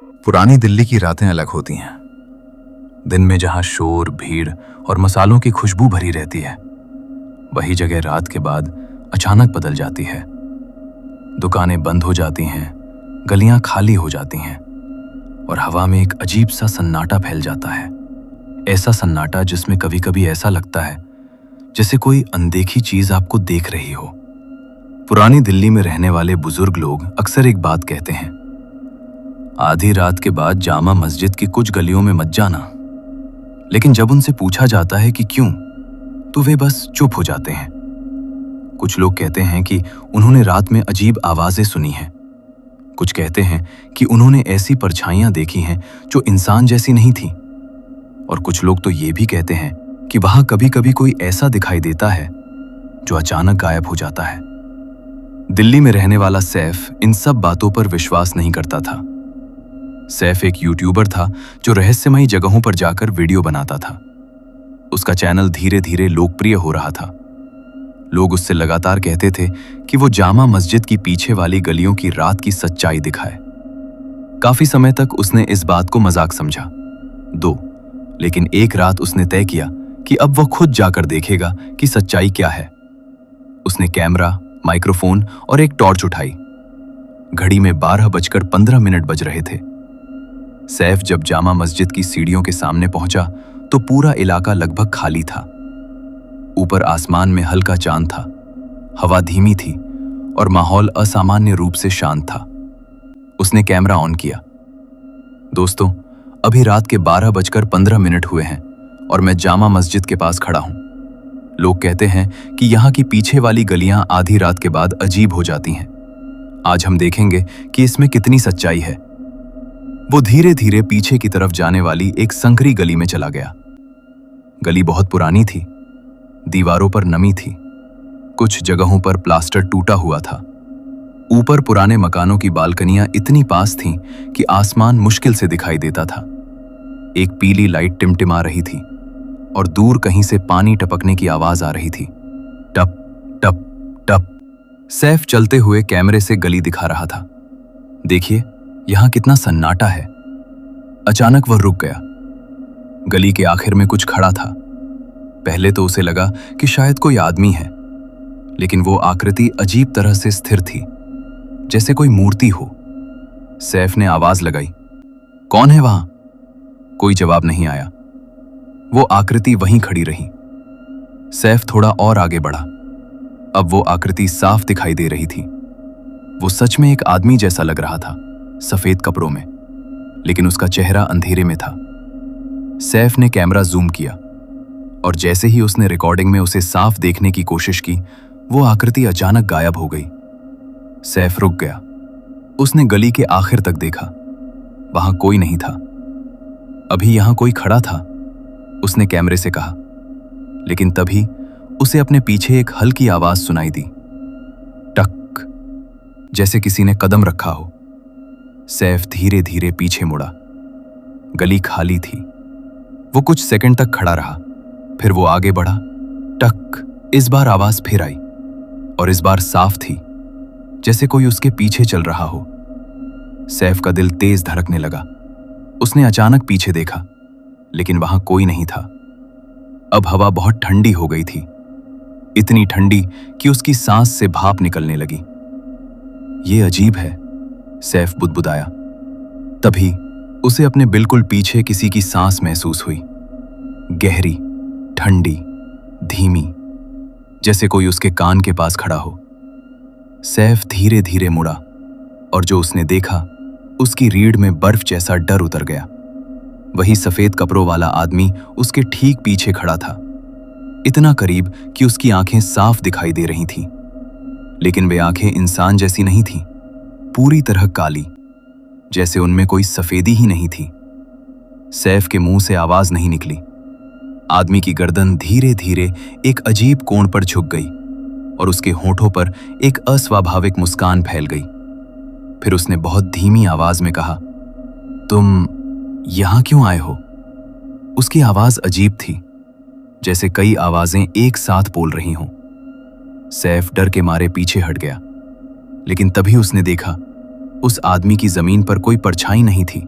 पुरानी दिल्ली की रातें अलग होती हैं। दिन में जहां शोर, भीड़ और मसालों की खुशबू भरी रहती है, वही जगह रात के बाद अचानक बदल जाती है। दुकानें बंद हो जाती हैं, गलियां खाली हो जाती हैं और हवा में एक अजीब सा सन्नाटा फैल जाता है। ऐसा सन्नाटा जिसमें कभी कभी ऐसा लगता है जैसे कोई अनदेखी चीज आपको देख रही हो। पुरानी दिल्ली में रहने वाले बुजुर्ग लोग अक्सर एक बात कहते हैं, आधी रात के बाद जामा मस्जिद की कुछ गलियों में मत जाना। लेकिन जब उनसे पूछा जाता है कि क्यों, तो वे बस चुप हो जाते हैं। कुछ लोग कहते हैं कि उन्होंने रात में अजीब आवाजें सुनी हैं। कुछ कहते हैं कि उन्होंने ऐसी परछाइयां देखी हैं जो इंसान जैसी नहीं थी। और कुछ लोग तो ये भी कहते हैं कि वहां कभी कभी कोई ऐसा दिखाई देता है जो अचानक गायब हो जाता है। दिल्ली में रहने वाला सैफ इन सब बातों पर विश्वास नहीं करता था। सैफ एक यूट्यूबर था जो रहस्यमयी जगहों पर जाकर वीडियो बनाता था। उसका चैनल धीरे धीरे लोकप्रिय हो रहा था। लोग उससे लगातार कहते थे कि वो जामा मस्जिद की पीछे वाली गलियों की रात की सच्चाई दिखाए। काफी समय तक उसने इस बात को मजाक समझा। लेकिन एक रात उसने तय किया कि अब वो खुद जाकर देखेगा कि सच्चाई क्या है। उसने कैमरा, माइक्रोफोन और एक टॉर्च उठाई। घड़ी में 12:15 बज रहे थे। सैफ जब जामा मस्जिद की सीढ़ियों के सामने पहुंचा तो पूरा इलाका लगभग खाली था। ऊपर आसमान में हल्का चांद था, हवा धीमी थी और माहौल असामान्य रूप से शांत था। उसने कैमरा ऑन किया। दोस्तों, अभी रात के 12:15 हुए हैं और मैं जामा मस्जिद के पास खड़ा हूं। लोग कहते हैं कि यहाँ की पीछे वाली गलियां आधी रात के बाद अजीब हो जाती हैं। आज हम देखेंगे कि इसमें कितनी सच्चाई है। वो धीरे धीरे पीछे की तरफ जाने वाली एक संकरी गली में चला गया। गली बहुत पुरानी थी, दीवारों पर नमी थी, कुछ जगहों पर प्लास्टर टूटा हुआ था। ऊपर पुराने मकानों की बालकनियां इतनी पास थीं कि आसमान मुश्किल से दिखाई देता था। एक पीली लाइट टिमटिमा रही थी और दूर कहीं से पानी टपकने की आवाज आ रही थी। टप टप टप। सैफ चलते हुए कैमरे से गली दिखा रहा था। देखिए, यहां कितना सन्नाटा है। अचानक वह रुक गया। गली के आखिर में कुछ खड़ा था। पहले तो उसे लगा कि शायद कोई आदमी है, लेकिन वो आकृति अजीब तरह से स्थिर थी, जैसे कोई मूर्ति हो। सैफ ने आवाज लगाई, कौन है वहां? कोई जवाब नहीं आया। वो आकृति वहीं खड़ी रही। सैफ थोड़ा और आगे बढ़ा। अब वो आकृति साफ दिखाई दे रही थी। वो सच में एक आदमी जैसा लग रहा था, सफेद कपड़ों में, लेकिन उसका चेहरा अंधेरे में था। सैफ ने कैमरा जूम किया और जैसे ही उसने रिकॉर्डिंग में उसे साफ देखने की कोशिश की, वो आकृति अचानक गायब हो गई। सैफ रुक गया। उसने गली के आखिर तक देखा। वहां कोई नहीं था। अभी यहां कोई खड़ा था, उसने कैमरे से कहा। लेकिन तभी उसे अपने पीछे एक हल्की आवाज सुनाई दी, टक, जैसे किसी ने कदम रखा हो। सैफ धीरे धीरे पीछे मुड़ा। गली खाली थी। वो कुछ सेकंड तक खड़ा रहा, फिर वो आगे बढ़ा। टक। इस बार आवाज फिर आई और इस बार साफ थी, जैसे कोई उसके पीछे चल रहा हो। सैफ का दिल तेज धड़कने लगा। उसने अचानक पीछे देखा, लेकिन वहां कोई नहीं था। अब हवा बहुत ठंडी हो गई थी, इतनी ठंडी कि उसकी सांस से भाप निकलने लगी। ये अजीब है, सैफ बुदबुदाया। तभी उसे अपने बिल्कुल पीछे किसी की सांस महसूस हुई, गहरी, ठंडी, धीमी, जैसे कोई उसके कान के पास खड़ा हो। सैफ धीरे धीरे मुड़ा और जो उसने देखा, उसकी रीढ़ में बर्फ जैसा डर उतर गया। वही सफेद कपड़ों वाला आदमी उसके ठीक पीछे खड़ा था, इतना करीब कि उसकी आंखें साफ दिखाई दे रही थीं। लेकिन वे आंखें इंसान जैसी नहीं थीं, पूरी तरह काली, जैसे उनमें कोई सफेदी ही नहीं थी। सैफ के मुंह से आवाज नहीं निकली। आदमी की गर्दन धीरे धीरे एक अजीब कोण पर झुक गई और उसके होठों पर एक अस्वाभाविक मुस्कान फैल गई। फिर उसने बहुत धीमी आवाज में कहा, तुम यहां क्यों आए हो? उसकी आवाज अजीब थी, जैसे कई आवाजें एक साथ बोल रही हों। सैफ डर के मारे पीछे हट गया, लेकिन तभी उसने देखा उस आदमी की जमीन पर कोई परछाई नहीं थी।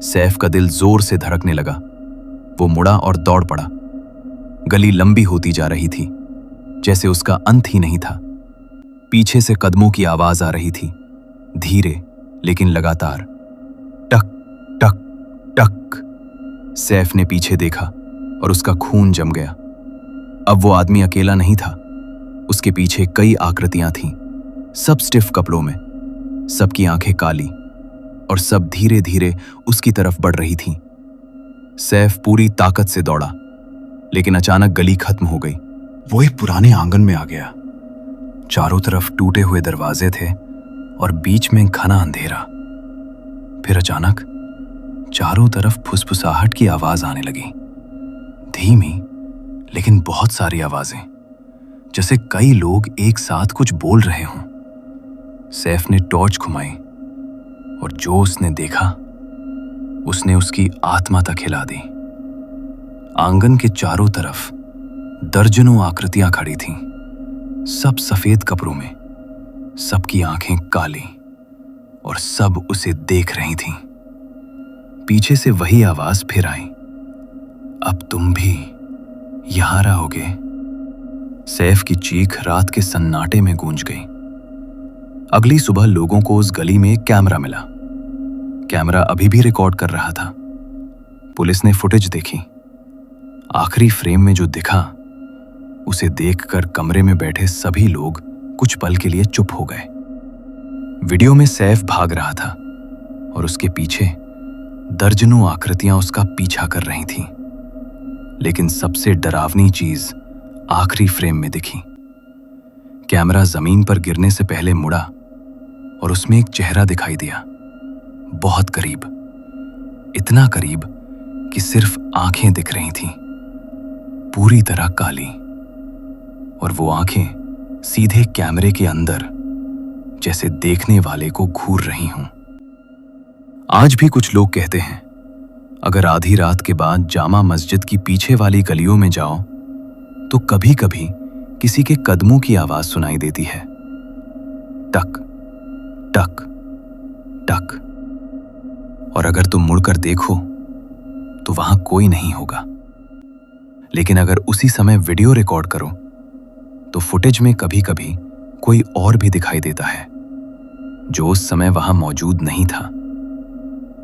सैफ का दिल जोर से धड़कने लगा। वो मुड़ा और दौड़ पड़ा। गली लंबी होती जा रही थी, जैसे उसका अंत ही नहीं था। पीछे से कदमों की आवाज आ रही थी, धीरे लेकिन लगातार, टक टक टक। सैफ ने पीछे देखा और उसका खून जम गया। अब वो आदमी अकेला नहीं था। उसके पीछे कई आकृतियां थीं, सब स्टिफ कपड़ों में, सबकी आंखें काली, और सब धीरे धीरे उसकी तरफ बढ़ रही थीं। सैफ पूरी ताकत से दौड़ा, लेकिन अचानक गली खत्म हो गई। वो एक पुराने आंगन में आ गया। चारों तरफ टूटे हुए दरवाजे थे और बीच में घना अंधेरा। फिर अचानक चारों तरफ फुसफुसाहट की आवाज आने लगी, धीमी लेकिन बहुत सारी आवाजें, जैसे कई लोग एक साथ कुछ बोल रहे हों। सैफ ने टॉर्च घुमाई और जो उसने देखा उसने उसकी आत्मा तक हिला दी। आंगन के चारों तरफ दर्जनों आकृतियां खड़ी थीं, सब सफेद कपड़ों में, सबकी आंखें काली, और सब उसे देख रही थीं। पीछे से वही आवाज फिर आई, अब तुम भी यहां रहोगे। सैफ की चीख रात के सन्नाटे में गूंज गई। अगली सुबह लोगों को उस गली में एक कैमरा मिला। कैमरा अभी भी रिकॉर्ड कर रहा था। पुलिस ने फुटेज देखी। आखिरी फ्रेम में जो दिखा, उसे देखकर कमरे में बैठे सभी लोग कुछ पल के लिए चुप हो गए। वीडियो में सैफ भाग रहा था और उसके पीछे दर्जनों आकृतियां उसका पीछा कर रही थीं। लेकिन सबसे डरावनी चीज आखिरी फ्रेम में दिखी। कैमरा जमीन पर गिरने से पहले मुड़ा और उसमें एक चेहरा दिखाई दिया, बहुत करीब, इतना करीब कि सिर्फ आंखें दिख रही थीं, पूरी तरह काली। और वो आंखें सीधे कैमरे के अंदर, जैसे देखने वाले को घूर रही हों। आज भी कुछ लोग कहते हैं, अगर आधी रात के बाद जामा मस्जिद की पीछे वाली गलियों में जाओ तो कभी कभी किसी के कदमों की आवाज सुनाई देती है, टक टक टक। और अगर तुम मुड़कर देखो तो वहां कोई नहीं होगा। लेकिन अगर उसी समय वीडियो रिकॉर्ड करो तो फुटेज में कभी कभी कोई और भी दिखाई देता है, जो उस समय वहां मौजूद नहीं था,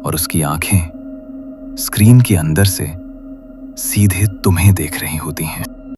और उसकी आंखें स्क्रीन के अंदर से सीधे तुम्हें देख रही होती हैं।